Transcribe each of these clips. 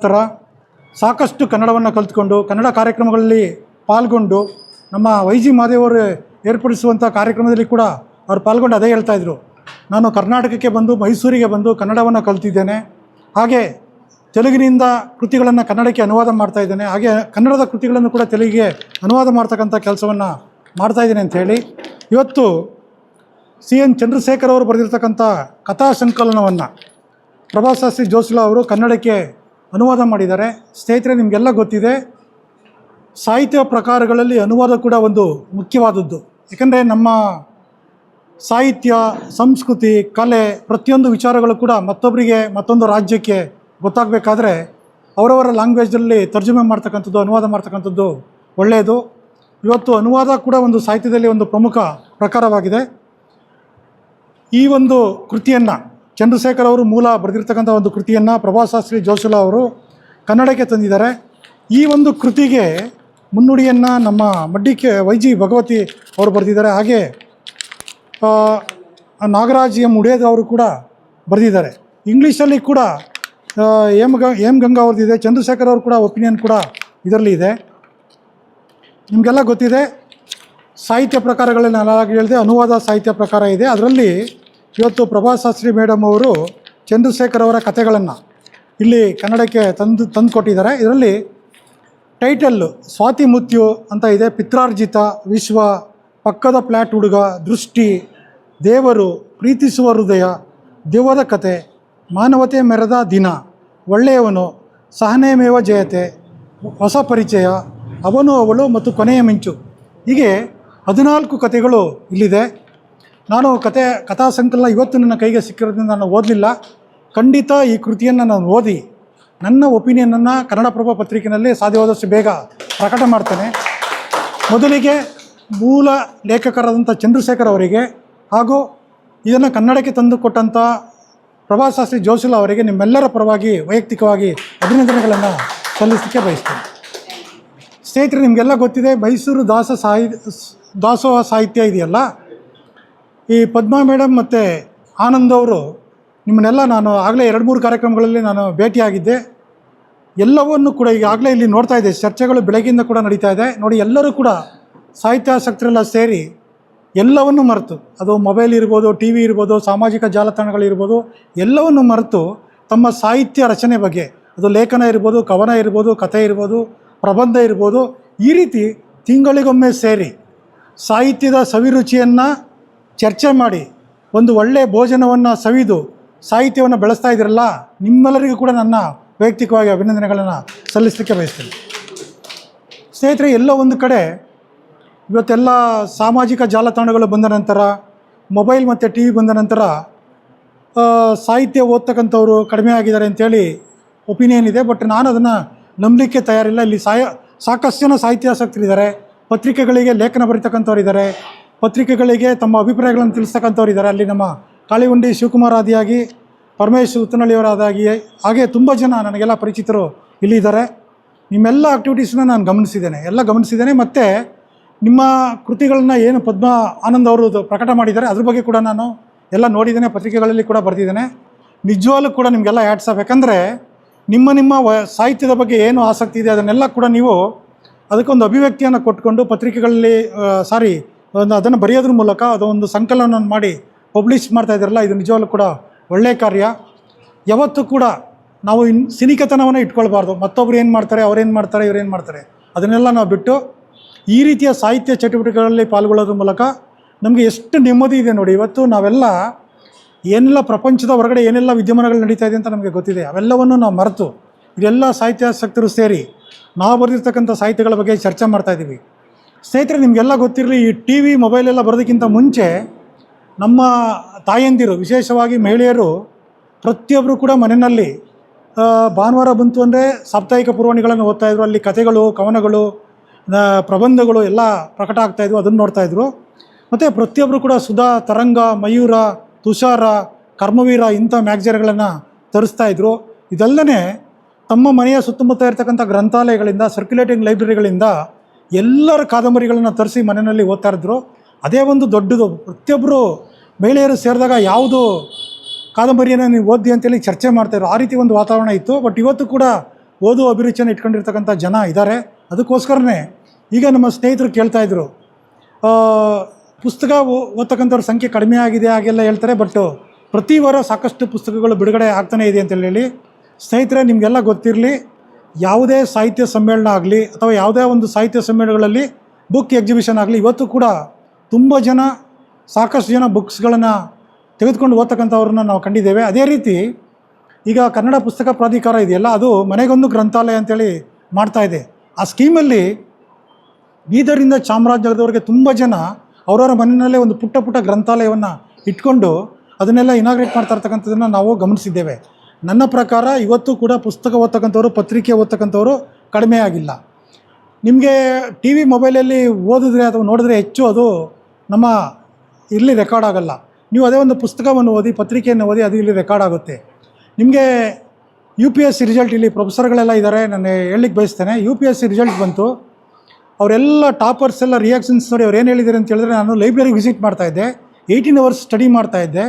ಥರ ಸಾಕಷ್ಟು ಕನ್ನಡವನ್ನು ಕಲಿತ್ಕೊಂಡು ಕನ್ನಡ ಕಾರ್ಯಕ್ರಮಗಳಲ್ಲಿ ಪಾಲ್ಗೊಂಡು ನಮ್ಮ ವೈ ಜಿ ಮಾದೇವರು ಏರ್ಪಡಿಸುವಂಥ ಕಾರ್ಯಕ್ರಮದಲ್ಲಿ ಕೂಡ ಅವ್ರು ಪಾಲ್ಗೊಂಡು ಅದೇ ಹೇಳ್ತಾಯಿದ್ರು, ನಾನು ಕರ್ನಾಟಕಕ್ಕೆ ಬಂದು ಮೈಸೂರಿಗೆ ಬಂದು ಕನ್ನಡವನ್ನು ಕಲಿತಿದ್ದೇನೆ, ಹಾಗೆ ತೆಲುಗಿನಿಂದ ಕೃತಿಗಳನ್ನು ಕನ್ನಡಕ್ಕೆ ಅನುವಾದ ಮಾಡ್ತಾಯಿದ್ದೇನೆ, ಹಾಗೆ ಕನ್ನಡದ ಕೃತಿಗಳನ್ನು ಕೂಡ ತೆಲುಗಿಗೆ ಅನುವಾದ ಮಾಡ್ತಕ್ಕಂಥ ಕೆಲಸವನ್ನು ಮಾಡ್ತಾಯಿದ್ದೇನೆ ಅಂಥೇಳಿ ಇವತ್ತು ಸಿ ಎನ್ ಚಂದ್ರಶೇಖರ್ ಅವರು ಬರೆದಿರ್ತಕ್ಕಂಥ ಕಥಾ ಸಂಕಲನವನ್ನು ಪ್ರಭಾಶಾಸ್ತ್ರಿ ಜೋಶಿಲಾ ಅವರು ಕನ್ನಡಕ್ಕೆ ಅನುವಾದ ಮಾಡಿದ್ದಾರೆ. ಸ್ನೇಹಿತರೆ, ನಿಮಗೆಲ್ಲ ಗೊತ್ತಿದೆ, ಸಾಹಿತ್ಯ ಪ್ರಕಾರಗಳಲ್ಲಿ ಅನುವಾದ ಕೂಡ ಒಂದು ಮುಖ್ಯವಾದದ್ದು. ಏಕೆಂದರೆ ನಮ್ಮ ಸಾಹಿತ್ಯ, ಸಂಸ್ಕೃತಿ, ಕಲೆ ಪ್ರತಿಯೊಂದು ವಿಚಾರಗಳು ಕೂಡ ಮತ್ತೊಬ್ಬರಿಗೆ, ಮತ್ತೊಂದು ರಾಜ್ಯಕ್ಕೆ ಗೊತ್ತಾಗಬೇಕಾದ್ರೆ ಅವರವರ ಲ್ಯಾಂಗ್ವೇಜಲ್ಲಿ ತರ್ಜುಮೆ ಮಾಡ್ತಕ್ಕಂಥದ್ದು, ಅನುವಾದ ಮಾಡ್ತಕ್ಕಂಥದ್ದು ಒಳ್ಳೆಯದು. ಇವತ್ತು ಅನುವಾದ ಕೂಡ ಒಂದು ಸಾಹಿತ್ಯದಲ್ಲಿ ಒಂದು ಪ್ರಮುಖ ಪ್ರಕಾರವಾಗಿದೆ. ಈ ಒಂದು ಕೃತಿಯನ್ನು ಚಂದ್ರಶೇಖರ್ ಅವರು ಮೂಲ ಬರೆದಿರ್ತಕ್ಕಂಥ ಒಂದು ಕೃತಿಯನ್ನು ಪ್ರಭಾಶಾಸ್ತ್ರಿ ಜೋಶಿಲಾ ಅವರು ಕನ್ನಡಕ್ಕೆ ತಂದಿದ್ದಾರೆ. ಈ ಒಂದು ಕೃತಿಗೆ ಮುನ್ನುಡಿಯನ್ನು ನಮ್ಮ ಮಡ್ಡಿಕೆ ವೈ ಜಿ ಭಗವತಿ ಅವರು ಬರೆದಿದ್ದಾರೆ. ಹಾಗೆ ನಾಗರಾಜ್ ಎಂ ಉಡೇದ್ ಅವರು ಕೂಡ ಬರೆದಿದ್ದಾರೆ. ಇಂಗ್ಲೀಷಲ್ಲಿ ಕೂಡ ಎಂ ಗಂಗಾ ಅವ್ರದ್ದಿದೆ. ಚಂದ್ರಶೇಖರ್ ಅವರು ಕೂಡ ಒಪಿನಿಯನ್ ಕೂಡ ಇದರಲ್ಲಿ ಇದೆ. ನಿಮಗೆಲ್ಲ ಗೊತ್ತಿದೆ, ಸಾಹಿತ್ಯ ಪ್ರಕಾರಗಳಲ್ಲಿ ನಾನು ಹೇಳಿದೆ, ಅನುವಾದ ಸಾಹಿತ್ಯ ಪ್ರಕಾರ ಇದೆ. ಅದರಲ್ಲಿ ಇವತ್ತು ಪ್ರಭಾಶಾಸ್ತ್ರಿ ಮೇಡಮ್ ಅವರು ಚಂದ್ರಶೇಖರ್ ಅವರ ಕಥೆಗಳನ್ನು ಇಲ್ಲಿ ಕನ್ನಡಕ್ಕೆ ತಂದು ಕೊಟ್ಟಿದ್ದಾರೆ. ಇದರಲ್ಲಿ ಟೈಟಲ್ಲು ಸ್ವಾತಿ ಮುತ್ಯು ಅಂತ ಇದೆ. ಪಿತ್ರಾರ್ಜಿತ, ವಿಶ್ವ, ಪಕ್ಕದ ಫ್ಲ್ಯಾಟ್ ಹುಡುಗ, ದೃಷ್ಟಿ, ದೇವರು, ಪ್ರೀತಿಸುವ ಹೃದಯ, ದೆವ್ವದ ಕತೆ, ಮಾನವತೆ ಮೆರೆದ ದಿನ, ಒಳ್ಳೆಯವನು, ಸಹನೆಮೇವ ಜಯತೆ, ಹೊಸ ಪರಿಚಯ, ಅವನು ಅವಳು ಮತ್ತು ಕೊನೆಯ ಮಿಂಚು. ಹೀಗೆ 14 ಕಥೆಗಳು ಇಲ್ಲಿದೆ. ನಾನು ಕಥಾ ಸಂಕಲನ ಇವತ್ತು ನನ್ನ ಕೈಗೆ ಸಿಕ್ಕಿರೋದ್ರಿಂದ ನಾನು ಓದಲಿಲ್ಲ. ಖಂಡಿತ ಈ ಕೃತಿಯನ್ನು ನಾನು ಓದಿ ನನ್ನ ಒಪಿನಿಯನನ್ನು ಕನ್ನಡಪ್ರಭ ಪತ್ರಿಕೆಯಲ್ಲಿ ಸಾಧ್ಯವಾದಷ್ಟು ಬೇಗ ಪ್ರಕಟ ಮಾಡ್ತೇನೆ. ಮೊದಲಿಗೆ ಮೂಲ ಲೇಖಕರಾದಂಥ ಚಂದ್ರಶೇಖರ್ ಅವರಿಗೆ ಹಾಗೂ ಇದನ್ನು ಕನ್ನಡಕ್ಕೆ ತಂದು ಕೊಟ್ಟಂಥ ಪ್ರಭಾಶಾಸ್ತ್ರಿ ಜೋಶಿಲಾ ಅವರಿಗೆ ನಿಮ್ಮೆಲ್ಲರ ಪರವಾಗಿ ವೈಯಕ್ತಿಕವಾಗಿ ಅಭಿನಂದನೆಗಳನ್ನು ಸಲ್ಲಿಸಲಿಕ್ಕೆ ಬಯಸ್ತೇನೆ. ಸ್ನೇಹಿತರೆ, ನಿಮಗೆಲ್ಲ ಗೊತ್ತಿದೆ, ಮೈಸೂರು ದಾಸೋಹ ಸಾಹಿತ್ಯ ಇದೆಯಲ್ಲ, ಈ ಪದ್ಮಾ ಮೇಡಮ್ ಮತ್ತು ಆನಂದ್ ಅವರು ನಿಮ್ಮನ್ನೆಲ್ಲ ನಾನು ಆಗಲೇ 2-3 ಕಾರ್ಯಕ್ರಮಗಳಲ್ಲಿ ನಾನು ಭೇಟಿಯಾಗಿದ್ದೆ. ಎಲ್ಲವನ್ನು ಕೂಡ ಈಗಾಗಲೇ ಇಲ್ಲಿ ನೋಡ್ತಾ ಇದ್ದೆ, ಚರ್ಚೆಗಳು ಬೆಳಗ್ಗೆಯಿಂದ ಕೂಡ ನಡೀತಾ ಇದೆ. ನೋಡಿ, ಎಲ್ಲರೂ ಕೂಡ ಸಾಹಿತ್ಯಾಸಕ್ತರೆಲ್ಲ ಸೇರಿ ಎಲ್ಲವನ್ನು ಮರೆತು, ಅದು ಮೊಬೈಲ್ ಇರ್ಬೋದು, ಟಿ ವಿ ಇರ್ಬೋದು, ಸಾಮಾಜಿಕ ಜಾಲತಾಣಗಳಿರ್ಬೋದು, ಎಲ್ಲವನ್ನು ಮರೆತು ತಮ್ಮ ಸಾಹಿತ್ಯ ರಚನೆ ಬಗ್ಗೆ, ಅದು ಲೇಖನ ಇರ್ಬೋದು, ಕವನ ಇರ್ಬೋದು, ಕಥೆ ಇರ್ಬೋದು, ಪ್ರಬಂಧ ಇರ್ಬೋದು, ಈ ರೀತಿ ತಿಂಗಳಿಗೊಮ್ಮೆ ಸೇರಿ ಸಾಹಿತ್ಯದ ಸವಿರುಚಿಯನ್ನು ಚರ್ಚೆ ಮಾಡಿ ಒಂದು ಒಳ್ಳೆಯ ಭೋಜನವನ್ನು ಸವಿದು ಸಾಹಿತ್ಯವನ್ನು ಬೆಳೆಸ್ತಾ ಇದ್ದೀರಲ್ಲ, ನಿಮ್ಮೆಲ್ಲರಿಗೂ ಕೂಡ ನನ್ನ ವೈಯಕ್ತಿಕವಾಗಿ ಅಭಿನಂದನೆಗಳನ್ನು ಸಲ್ಲಿಸಲಿಕ್ಕೆ ಬಯಸ್ತೇನೆ. ಸ್ನೇಹಿತರೆ, ಎಲ್ಲೋ ಒಂದು ಕಡೆ ಇವತ್ತೆಲ್ಲ ಸಾಮಾಜಿಕ ಜಾಲತಾಣಗಳು ಬಂದ ನಂತರ, ಮೊಬೈಲ್ ಮತ್ತು ಟಿ ವಿ ಬಂದ ನಂತರ ಸಾಹಿತ್ಯ ಓದ್ತಕ್ಕಂಥವ್ರು ಕಡಿಮೆ ಆಗಿದ್ದಾರೆ ಅಂಥೇಳಿ ಒಪಿನಿಯನ್ ಇದೆ. ಬಟ್ ನಾನು ಅದನ್ನು ನಂಬಲಿಕ್ಕೆ ತಯಾರಿಲ್ಲ. ಇಲ್ಲಿ ಸಾಕಷ್ಟು ಜನ ಸಾಹಿತ್ಯಾಸಕ್ತರಿದ್ದಾರೆ, ಪತ್ರಿಕೆಗಳಿಗೆ ಲೇಖನ ಬರೀತಕ್ಕಂಥವ್ರು ಇದ್ದಾರೆ, ಪತ್ರಿಕೆಗಳಿಗೆ ತಮ್ಮ ಅಭಿಪ್ರಾಯಗಳನ್ನು ತಿಳಿಸ್ತಕ್ಕಂಥವ್ರು ಇದ್ದಾರೆ. ಅಲ್ಲಿ ನಮ್ಮ ಕಾಳಿಹುಂಡಿ ಶಿವಕುಮಾರ್ ಆದಿಯಾಗಿ, ಪರಮೇಶ್ ಉತ್ತನಳ್ಳಿಯವರಾದಾಗಿ, ಹಾಗೆ ತುಂಬ ಜನ ನನಗೆಲ್ಲ ಪರಿಚಿತರು ಇಲ್ಲಿ ಇದ್ದಾರೆ. ನಿಮ್ಮೆಲ್ಲ ಆ್ಯಕ್ಟಿವಿಟೀಸನ್ನ ನಾನು ಗಮನಿಸಿದ್ದೇನೆ. ಮತ್ತು ನಿಮ್ಮ ಕೃತಿಗಳನ್ನು ಏನು ಪದ್ಮ ಆನಂದ್ ಅವರು ಪ್ರಕಟ ಮಾಡಿದ್ದಾರೆ ಅದ್ರ ಬಗ್ಗೆ ಕೂಡ ನಾನು ಎಲ್ಲ ನೋಡಿದ್ದೇನೆ, ಪತ್ರಿಕೆಗಳಲ್ಲಿ ಕೂಡ ಬರೆದಿದ್ದೇನೆ. ನಿಜವಾಗ್ಲೂ ಕೂಡ ನಿಮಗೆಲ್ಲ ಹ್ಯಾಟ್ಸ್ ಆಫ್. ಯಾಕಂದರೆ ನಿಮ್ಮ ಸಾಹಿತ್ಯದ ಬಗ್ಗೆ ಏನು ಆಸಕ್ತಿ ಇದೆ ಅದನ್ನೆಲ್ಲ ಕೂಡ ನೀವು ಅದಕ್ಕೊಂದು ಅಭಿವ್ಯಕ್ತಿಯನ್ನು ಕೊಟ್ಕೊಂಡು ಪತ್ರಿಕೆಗಳಲ್ಲಿ ಅದನ್ನು ಬರೆಯೋದ್ರ ಮೂಲಕ ಅದೊಂದು ಸಂಕಲನವನ್ನು ಮಾಡಿ ಪಬ್ಲಿಷ್ ಮಾಡ್ತಾಯಿದ್ದಾರಲ್ಲ, ಇದು ನಿಜವಾಗ್ಲೂ ಕೂಡ ಒಳ್ಳೆಯ ಕಾರ್ಯ. ಯಾವತ್ತೂ ಕೂಡ ನಾವು ಸಿನಿಕತನವನ್ನು ಇಟ್ಕೊಳ್ಬಾರ್ದು. ಮತ್ತೊಬ್ರು ಏನು ಮಾಡ್ತಾರೆ, ಅವ್ರೇನು ಮಾಡ್ತಾರೆ, ಇವ್ರೇನು ಮಾಡ್ತಾರೆ, ಅದನ್ನೆಲ್ಲ ನಾವು ಬಿಟ್ಟು ಈ ರೀತಿಯ ಸಾಹಿತ್ಯ ಚಟುವಟಿಕೆಗಳಲ್ಲಿ ಪಾಲ್ಗೊಳ್ಳೋದ್ರ ಮೂಲಕ ನಮಗೆ ಎಷ್ಟು ನೆಮ್ಮದಿ ಇದೆ ನೋಡಿ. ಇವತ್ತು ನಾವೆಲ್ಲ ಏನೆಲ್ಲ ಪ್ರಪಂಚದ ಹೊರಗಡೆ ಏನೆಲ್ಲ ವಿದ್ಯಮಾನಗಳು ನಡೀತಾ ಇದೆ ಅಂತ ನಮಗೆ ಗೊತ್ತಿದೆ. ಅವೆಲ್ಲವನ್ನು ನಾವು ಮರೆತು ಇದೆಲ್ಲ ಸಾಹಿತ್ಯಾಸಕ್ತರು ಸೇರಿ ನಾವು ಬರೆದಿರ್ತಕ್ಕಂಥ ಸಾಹಿತ್ಯಗಳ ಬಗ್ಗೆ ಚರ್ಚೆ ಮಾಡ್ತಾಯಿದ್ದೀವಿ. ಸ್ನೇಹಿತರೆ, ನಿಮಗೆಲ್ಲ ಗೊತ್ತಿರಲಿ, ಈ ಟಿ ವಿ ಮೊಬೈಲೆಲ್ಲ ಬರೋದಕ್ಕಿಂತ ಮುಂಚೆ ನಮ್ಮ ತಾಯಂದಿರು, ವಿಶೇಷವಾಗಿ ಮಹಿಳೆಯರು, ಪ್ರತಿಯೊಬ್ಬರು ಕೂಡ ಮನೆಯಲ್ಲಿ ಭಾನುವಾರ ಬಂತು ಅಂದರೆ ಸಾಪ್ತಾಹಿಕ ಪುರವಣಿಗಳನ್ನು ಓದ್ತಾಯಿದ್ರು. ಅಲ್ಲಿ ಕಥೆಗಳು, ಕವನಗಳು, ಪ್ರಬಂಧಗಳು ಎಲ್ಲ ಪ್ರಕಟ ಆಗ್ತಾಯಿದ್ವು, ಅದನ್ನು ನೋಡ್ತಾಯಿದ್ರು. ಮತ್ತು ಪ್ರತಿಯೊಬ್ಬರು ಕೂಡ ಸುಧಾ, ತರಂಗ, ಮಯೂರ, ತುಷಾರ, ಕರ್ಮವೀರ ಇಂಥ ಮ್ಯಾಗ್ಝಿನ್ಗಳನ್ನು ತರಿಸ್ತಾಯಿದ್ರು. ಇದಲ್ಲದೆ ತಮ್ಮ ಮನೆಯ ಸುತ್ತಮುತ್ತ ಇರತಕ್ಕಂಥ ಗ್ರಂಥಾಲಯಗಳಿಂದ, ಸರ್ಕ್ಯುಲೇಟಿಂಗ್ ಲೈಬ್ರರಿಗಳಿಂದ ಎಲ್ಲರ ಕಾದಂಬರಿಗಳನ್ನು ತರಿಸಿ ಮನೆಯಲ್ಲಿ ಓದ್ತಾ ಇದ್ರು. ಅದೇ ಒಂದು ದೊಡ್ಡದು. ಪ್ರತಿಯೊಬ್ಬರು ಮಹಿಳೆಯರು ಸೇರಿದಾಗ ಯಾವುದು ಕಾದಂಬರಿಯನ್ನು ನೀವು ಓದಿ ಅಂತೇಳಿ ಚರ್ಚೆ ಮಾಡ್ತಾಯಿದ್ರು. ಆ ರೀತಿ ಒಂದು ವಾತಾವರಣ ಇತ್ತು. ಬಟ್ ಇವತ್ತು ಕೂಡ ಓದುವ ಅಭಿರುಚಿಯನ್ನು ಇಟ್ಕೊಂಡಿರ್ತಕ್ಕಂಥ ಜನ ಇದ್ದಾರೆ. ಅದಕ್ಕೋಸ್ಕರನೇ ಈಗ ನಮ್ಮ ಸ್ನೇಹಿತರು ಕೇಳ್ತಾಯಿದ್ರು, ಪುಸ್ತಕ ಓದ್ತಕ್ಕಂಥವ್ರ ಸಂಖ್ಯೆ ಕಡಿಮೆ ಆಗಿದೆ ಹಾಗೆಲ್ಲ ಹೇಳ್ತಾರೆ, ಬಟ್ ಪ್ರತಿ ವಾರ ಸಾಕಷ್ಟು ಪುಸ್ತಕಗಳು ಬಿಡುಗಡೆ ಆಗ್ತಾನೇ ಇದೆ ಅಂತೇಳಿ. ಸ್ನೇಹಿತರೆ, ನಿಮಗೆಲ್ಲ ಗೊತ್ತಿರಲಿ, ಯಾವುದೇ ಸಾಹಿತ್ಯ ಸಮ್ಮೇಳನ ಆಗಲಿ ಅಥವಾ ಯಾವುದೇ ಒಂದು ಸಾಹಿತ್ಯ ಸಮ್ಮೇಳನಗಳಲ್ಲಿ ಬುಕ್ ಎಕ್ಸಿಬಿಷನ್ ಆಗಲಿ, ಇವತ್ತು ಕೂಡ ತುಂಬ ಜನ, ಸಾಕಷ್ಟು ಜನ ಬುಕ್ಸ್ಗಳನ್ನು ತೆಗೆದುಕೊಂಡು ಓದ್ತಕ್ಕಂಥವ್ರನ್ನ ನಾವು ಕಂಡಿದ್ದೇವೆ. ಅದೇ ರೀತಿ ಈಗ ಕನ್ನಡ ಪುಸ್ತಕ ಪ್ರಾಧಿಕಾರ ಇದೆಯಲ್ಲ, ಅದು ಮನೆಗೊಂದು ಗ್ರಂಥಾಲಯ ಅಂತೇಳಿ ಮಾಡ್ತಾಯಿದೆ. ಆ ಸ್ಕೀಮಲ್ಲಿ ಬೀದರಿಂದ ಚಾಮರಾಜನಗರದವರೆಗೆ ತುಂಬ ಜನ ಅವರವರ ಮನೆಯಲ್ಲೇ ಒಂದು ಪುಟ್ಟ ಪುಟ್ಟ ಗ್ರಂಥಾಲಯವನ್ನು ಇಟ್ಕೊಂಡು ಅದನ್ನೆಲ್ಲ ಇನಾಗ್ರೇಟ್ ಮಾಡ್ತಾ ಇರ್ತಕ್ಕಂಥದ್ದನ್ನು ನಾವು ಗಮನಿಸಿದ್ದೇವೆ. ನನ್ನ ಪ್ರಕಾರ ಇವತ್ತು ಕೂಡ ಪುಸ್ತಕ ಓದ್ತಕ್ಕಂಥವ್ರು, ಪತ್ರಿಕೆ ಓದ್ತಕ್ಕಂಥವ್ರು ಕಡಿಮೆ ಆಗಿಲ್ಲ. ನಿಮಗೆ ಟಿ ವಿ ಮೊಬೈಲಲ್ಲಿ ಓದಿದ್ರೆ ಅಥವಾ ನೋಡಿದ್ರೆ ಹೆಚ್ಚು ಅದು ನಮ್ಮ ಇಲ್ಲಿ ರೆಕಾರ್ಡ್ ಆಗೋಲ್ಲ. ನೀವು ಅದೇ ಒಂದು ಪುಸ್ತಕವನ್ನು ಓದಿ, ಪತ್ರಿಕೆಯನ್ನು ಓದಿ, ಅದು ಇಲ್ಲಿ ರೆಕಾರ್ಡ್ ಆಗುತ್ತೆ. ನಿಮಗೆ UPSC ರಿಸಲ್ಟ್, ಇಲ್ಲಿ ಪ್ರೊಫೆಸರ್ಗಳೆಲ್ಲ ಇದ್ದಾರೆ, ನಾನು ಹೇಳಲಿಕ್ಕೆ ಬಯಸ್ತೇನೆ. UPSC ರಿಸಲ್ಟ್ ಬಂತು, ಅವರೆಲ್ಲ ಟಾಪರ್ಸ್ ಎಲ್ಲ ರಿಯಾಕ್ಷನ್ಸ್ ನೋಡಿ ಅವ್ರು ಏನು ಹೇಳಿದ್ದಾರೆ ಅಂತ ಹೇಳಿದ್ರೆ, ನಾನು ಲೈಬ್ರರಿಗೆ ವಿಸಿಟ್ ಮಾಡ್ತಾಯಿದ್ದೆ, 18 hours ಸ್ಟಡಿ ಮಾಡ್ತಾಯಿದ್ದೆ,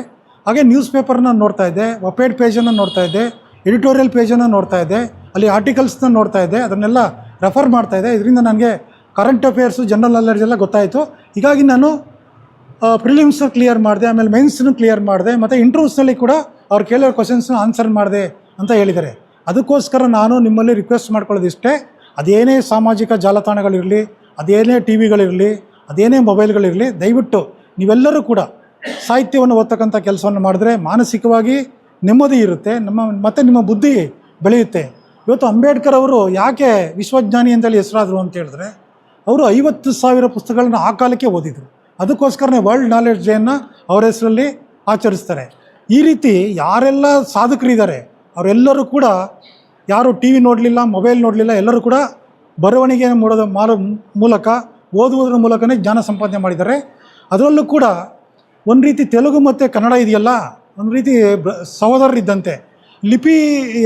ಹಾಗೆ ನ್ಯೂಸ್ ಪೇಪರ್ನ ನೋಡ್ತಾಯಿದ್ದೆ, ವೆಬ್ಸೈಟ್ ಪೇಜನ್ನು ನೋಡ್ತಾಯಿದ್ದೆ, ಎಡಿಟೋರಿಯಲ್ ಪೇಜನ್ನು ನೋಡ್ತಾಯಿದ್ದೆ, ಅಲ್ಲಿ ಆರ್ಟಿಕಲ್ಸ್ನ ನೋಡ್ತಾಯಿದ್ದೆ, ಅದನ್ನೆಲ್ಲ ರೆಫರ್ ಮಾಡ್ತಾಯಿದ್ದೆ. ಇದರಿಂದ ನನಗೆ ಕರೆಂಟ್ ಅಫೇರ್ಸು, ಜನರಲ್ ನಾಲೆಡ್ಜ್ ಎಲ್ಲ ಗೊತ್ತಾಯಿತು. ಹೀಗಾಗಿ ನಾನು ಪ್ರಿಲಿಮ್ಸ್ನ ಕ್ಲಿಯರ್ ಮಾಡಿದೆ, ಆಮೇಲೆ ಮೈನ್ಸ್ನು ಕ್ಲಿಯರ್ ಮಾಡಿದೆ, ಮತ್ತು ಇಂಟರ್ವ್ಯೂಸ್ನಲ್ಲಿ ಕೂಡ ಅವ್ರು ಕೇಳೋ ಕ್ವಶನ್ಸ್ನ ಆನ್ಸರ್ ಮಾಡಿದೆ ಅಂತ ಹೇಳಿದ್ದಾರೆ. ಅದಕ್ಕೋಸ್ಕರ ನಾನು ನಿಮ್ಮಲ್ಲಿ ರಿಕ್ವೆಸ್ಟ್ ಮಾಡ್ಕೊಳ್ಳೋದಿಷ್ಟೇ, ಅದೇನೇ ಸಾಮಾಜಿಕ ಜಾಲತಾಣಗಳಿರಲಿ, ಅದೇನೇ ಟಿ ವಿಗಳಿರಲಿ, ಅದೇನೇ ಮೊಬೈಲ್ಗಳಿರಲಿ, ದಯವಿಟ್ಟು ನೀವೆಲ್ಲರೂ ಕೂಡ ಸಾಹಿತ್ಯವನ್ನು ಓದ್ತಕ್ಕಂಥ ಕೆಲಸವನ್ನು ಮಾಡಿದ್ರೆ ಮಾನಸಿಕವಾಗಿ ನೆಮ್ಮದಿ ಇರುತ್ತೆ, ಮತ್ತು ನಿಮ್ಮ ಬುದ್ಧಿ ಬೆಳೆಯುತ್ತೆ. ಇವತ್ತು ಅಂಬೇಡ್ಕರ್ ಅವರು ಯಾಕೆ ವಿಶ್ವಜ್ಞಾನಿ ಅಂತೇಳಿ ಹೆಸರಾದರು ಅಂತ ಹೇಳಿದ್ರೆ, ಅವರು 50,000 ಪುಸ್ತಕಗಳನ್ನ ಆ ಕಾಲಕ್ಕೆ ಓದಿದರು. ಅದಕ್ಕೋಸ್ಕರನೇ ವರ್ಲ್ಡ್ ನಾಲೆಡ್ಜ್ ಡೇಯನ್ನು ಅವರ ಹೆಸರಲ್ಲಿ ಆಚರಿಸ್ತಾರೆ. ಈ ರೀತಿ ಯಾರೆಲ್ಲ ಸಾಧಕರಿದ್ದಾರೆ ಅವರೆಲ್ಲರೂ ಕೂಡ, ಯಾರು ಟಿ ವಿ ನೋಡಲಿಲ್ಲ, ಮೊಬೈಲ್ ನೋಡಲಿಲ್ಲ, ಎಲ್ಲರೂ ಕೂಡ ಬರವಣಿಗೆಯನ್ನು ಮಾಡೋ ಮೂಲಕ, ಓದುವುದರ ಮೂಲಕನೇ ಜ್ಞಾನ ಸಂಪಾದನೆ ಮಾಡಿದ್ದಾರೆ. ಅದರಲ್ಲೂ ಕೂಡ ಒಂದು ರೀತಿ ತೆಲುಗು ಮತ್ತು ಕನ್ನಡ ಇದೆಯಲ್ಲ, ಒಂದು ರೀತಿ ಸಹೋದರರಿದ್ದಂತೆ. ಲಿಪಿ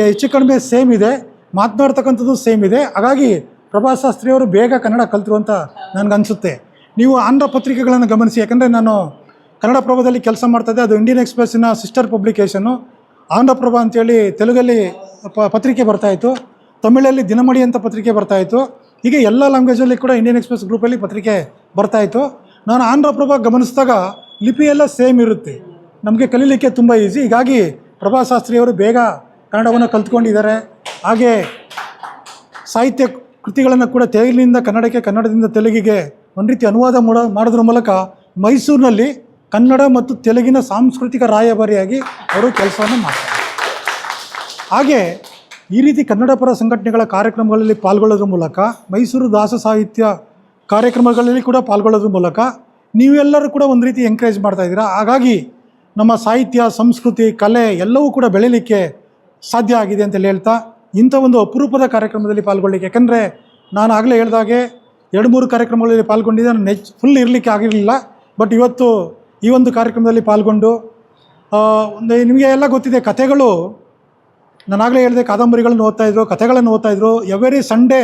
ಹೆಚ್ಚು ಕಡಿಮೆ ಸೇಮ್ ಇದೆ, ಮಾತನಾಡ್ತಕ್ಕಂಥದ್ದು ಸೇಮ್ ಇದೆ. ಹಾಗಾಗಿ ಪ್ರಭಾಶಾಸ್ತ್ರಿಯವರು ಬೇಗ ಕನ್ನಡ ಕಲಿತರು ಅಂತ ನನಗನ್ಸುತ್ತೆ. ನೀವು ಆಂಧ್ರ ಪತ್ರಿಕೆಗಳನ್ನು ಗಮನಿಸಿ, ಯಾಕಂದರೆ ನಾನು ಕನ್ನಡಪ್ರಭದಲ್ಲಿ ಕೆಲಸ ಮಾಡ್ತಾಯಿದ್ದೆ, ಅದು ಇಂಡಿಯನ್ ಎಕ್ಸ್ಪ್ರೆಸ್ಸಿನ ಸಿಸ್ಟರ್ ಪಬ್ಲಿಕೇಷನ್ನು. ಆಂಧ್ರಪ್ರಭ ಅಂತೇಳಿ ತೆಲುಗಲ್ಲಿ ಪತ್ರಿಕೆ ಬರ್ತಾಯಿತ್ತು, ತಮಿಳಲ್ಲಿ ದಿನಮಣಿ ಅಂತ ಪತ್ರಿಕೆ ಬರ್ತಾಯಿತ್ತು. ಹೀಗೆ ಎಲ್ಲ ಲ್ಯಾಂಗ್ವೇಜಲ್ಲಿ ಕೂಡ ಇಂಡಿಯನ್ ಎಕ್ಸ್ಪ್ರೆಸ್ ಗ್ರೂಪಲ್ಲಿ ಪತ್ರಿಕೆ ಬರ್ತಾಯಿತ್ತು. ನಾನು ಆಂಧ್ರಪ್ರಭ ಗಮನಿಸಿದಾಗ ಲಿಪಿ ಎಲ್ಲ ಸೇಮ್ ಇರುತ್ತೆ, ನಮಗೆ ಕಲೀಲಿಕ್ಕೆ ತುಂಬ ಈಸಿ. ಹೀಗಾಗಿ ಪ್ರಭಾಶಾಸ್ತ್ರಿಯವರು ಬೇಗ ಕನ್ನಡವನ್ನು ಕಲ್ತ್ಕೊಂಡಿದ್ದಾರೆ. ಹಾಗೆ ಸಾಹಿತ್ಯ ಕೃತಿಗಳನ್ನು ಕೂಡ ತೆಲುಗಿನಿಂದ ಕನ್ನಡಕ್ಕೆ, ಕನ್ನಡದಿಂದ ತೆಲುಗಿಗೆ ಒಂದು ರೀತಿ ಅನುವಾದ ಮಾಡೋದ್ರ ಮೂಲಕ ಮೈಸೂರಿನಲ್ಲಿ ಕನ್ನಡ ಮತ್ತು ತೆಲುಗಿನ ಸಾಂಸ್ಕೃತಿಕ ರಾಯಭಾರಿಯಾಗಿ ಅವರು ಕೆಲಸವನ್ನು ಮಾಡ್ತಾರೆ. ಹಾಗೆ ಈ ರೀತಿ ಕನ್ನಡ ಪರ ಸಂಘಟನೆಗಳ ಕಾರ್ಯಕ್ರಮಗಳಲ್ಲಿ ಪಾಲ್ಗೊಳ್ಳೋದ್ರ ಮೂಲಕ, ಮೈಸೂರು ದಾಸ ಸಾಹಿತ್ಯ ಕಾರ್ಯಕ್ರಮಗಳಲ್ಲಿ ಕೂಡ ಪಾಲ್ಗೊಳ್ಳೋದ್ರ ಮೂಲಕ ನೀವೆಲ್ಲರೂ ಕೂಡ ಒಂದು ರೀತಿ ಎಂಕರೇಜ್ ಮಾಡ್ತಾಯಿದ್ದೀರಾ. ಹಾಗಾಗಿ ನಮ್ಮ ಸಾಹಿತ್ಯ, ಸಂಸ್ಕೃತಿ, ಕಲೆ ಎಲ್ಲವೂ ಕೂಡ ಬೆಳೀಲಿಕ್ಕೆ ಸಾಧ್ಯ ಆಗಿದೆ ಅಂತೇಳಿ ಹೇಳ್ತಾ, ಇಂಥ ಒಂದು ಅಪರೂಪದ ಕಾರ್ಯಕ್ರಮದಲ್ಲಿ ಪಾಲ್ಗೊಳ್ಳಿಕ್ಕೆ, ಯಾಕಂದರೆ ನಾನು ಆಗಲೇ ಹೇಳಿದಾಗೆ 2-3 ಕಾರ್ಯಕ್ರಮಗಳಲ್ಲಿ ಪಾಲ್ಗೊಂಡಿದ್ದೆ, ನಾನು ಫುಲ್ ಇರಲಿಕ್ಕೆ ಆಗಿರಲಿಲ್ಲ. ಬಟ್ ಇವತ್ತು ಈ ಒಂದು ಕಾರ್ಯಕ್ರಮದಲ್ಲಿ ಪಾಲ್ಗೊಂಡು ಒಂದು, ನಿಮಗೆ ಎಲ್ಲ ಗೊತ್ತಿದೆ, ಕಥೆಗಳು, ನಾನಾಗಲೇ ಹೇಳಿದೆ, ಕಾದಂಬರಿಗಳನ್ನು ಓದ್ತಾಯಿದ್ರು, ಕಥೆಗಳನ್ನು ಓದ್ತಾಯಿದ್ರು. ಎವ್ರಿ ಸಂಡೇ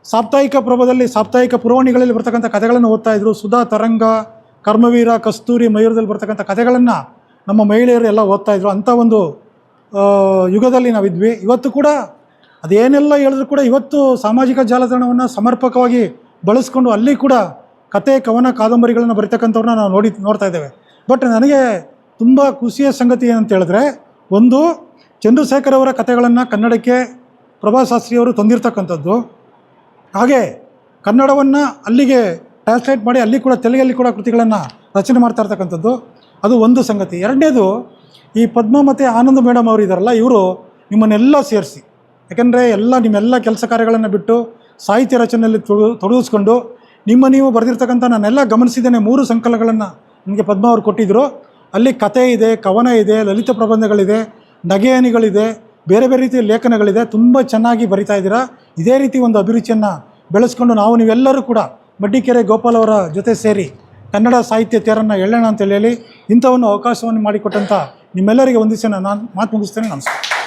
ಸಾಪ್ತಾಹಿಕ ಪ್ರಭದಲ್ಲಿ, ಸಾಪ್ತಾಹಿಕ ಪುರವಣಿಗಳಲ್ಲಿ ಬರ್ತಕ್ಕಂಥ ಕಥೆಗಳನ್ನು ಓದ್ತಾಯಿದ್ರು. ಸುಧಾ, ತರಂಗ, ಕರ್ಮವೀರ, ಕಸ್ತೂರಿ, ಮಯೂರದಲ್ಲಿ ಬರ್ತಕ್ಕಂಥ ಕಥೆಗಳನ್ನು ನಮ್ಮ ಮಹಿಳೆಯರು ಎಲ್ಲ ಓದ್ತಾಯಿದ್ರು. ಅಂಥ ಒಂದು ಯುಗದಲ್ಲಿ ನಾವಿದ್ವಿ. ಇವತ್ತು ಕೂಡ ಅದೇನೆಲ್ಲ ಹೇಳಿದ್ರು ಕೂಡ ಇವತ್ತು ಸಾಮಾಜಿಕ ಜಾಲತಾಣವನ್ನು ಸಮರ್ಪಕವಾಗಿ ಬಳಸ್ಕೊಂಡು ಅಲ್ಲಿ ಕೂಡ ಕತೆ, ಕವನ, ಕಾದಂಬರಿಗಳನ್ನು ಬರೀತಕ್ಕಂಥವ್ರನ್ನ ನಾವು ನೋಡ್ತಾ ಇದ್ದೇವೆ. ಬಟ್ ನನಗೆ ತುಂಬ ಖುಷಿಯ ಸಂಗತಿ ಏನಂತ ಹೇಳಿದ್ರೆ, ಒಂದು, ಚಂದ್ರಶೇಖರ್ ಅವರ ಕಥೆಗಳನ್ನು ಕನ್ನಡಕ್ಕೆ ಪ್ರಭಾಶಾಸ್ತ್ರಿಯವರು ತಂದಿರತಕ್ಕಂಥದ್ದು, ಹಾಗೆ ಕನ್ನಡವನ್ನು ಅಲ್ಲಿಗೆ ಟ್ರಾನ್ಸ್ಲೇಟ್ ಮಾಡಿ ಅಲ್ಲಿ ಕೂಡ ತೆಲುಗಲ್ಲಿ ಕೂಡ ಕೃತಿಗಳನ್ನು ರಚನೆ ಮಾಡ್ತಾ ಇರ್ತಕ್ಕಂಥದ್ದು, ಅದು ಒಂದು ಸಂಗತಿ. ಎರಡನೇದು, ಈ ಪದ್ಮ ಮತ್ತು ಆನಂದ್ ಮೇಡಮ್ ಅವರು ಇದ್ದಾರಲ್ಲ, ಇವರು ನಿಮ್ಮನ್ನೆಲ್ಲ ಸೇರಿಸಿ, ಯಾಕೆಂದರೆ ನಿಮ್ಮೆಲ್ಲ ಕೆಲಸ ಕಾರ್ಯಗಳನ್ನು ಬಿಟ್ಟು ಸಾಹಿತ್ಯ ರಚನೆಯಲ್ಲಿ ತೊಡಗಿಸ್ಕೊಂಡು ನೀವು ಬರೆದಿರ್ತಕ್ಕಂಥ ನಾನೆಲ್ಲ ಗಮನಿಸಿದ್ದೇನೆ. 3 ಸಂಕಲನಗಳನ್ನು ನನಗೆ ಪದ್ಮ ಅವರು ಕೊಟ್ಟಿದ್ದರು. ಅಲ್ಲಿ ಕತೆ ಇದೆ, ಕವನ ಇದೆ, ಲಲಿತ ಪ್ರಬಂಧಗಳಿದೆ, ನಗೆಹನಿಗಳಿದೆ, ಬೇರೆ ಬೇರೆ ರೀತಿಯ ಲೇಖನಗಳಿದೆ. ತುಂಬ ಚೆನ್ನಾಗಿ ಬರಿತಾ ಇದ್ದೀರಾ. ಇದೇ ರೀತಿ ಒಂದು ಅಭಿರುಚಿಯನ್ನು ಬೆಳೆಸ್ಕೊಂಡು ನೀವೆಲ್ಲರೂ ಕೂಡ ಮಡ್ಡಿಕೆರೆ ಗೋಪಾಲ್ ಅವರ ಜೊತೆ ಸೇರಿ ಕನ್ನಡ ಸಾಹಿತ್ಯ ತೇರನ್ನು ಎಳ್ಳೋಣ ಅಂತೇಳಿ ಇಂಥ ಒಂದು ಅವಕಾಶವನ್ನು ಮಾಡಿಕೊಟ್ಟಂಥ ನಿಮ್ಮೆಲ್ಲರಿಗೆ ಒಂದಿವ್ಸ ನಾನು ಮಾತು ಮುಗಿಸ್ತೇನೆ. ನಮಸ್ಕಾರ.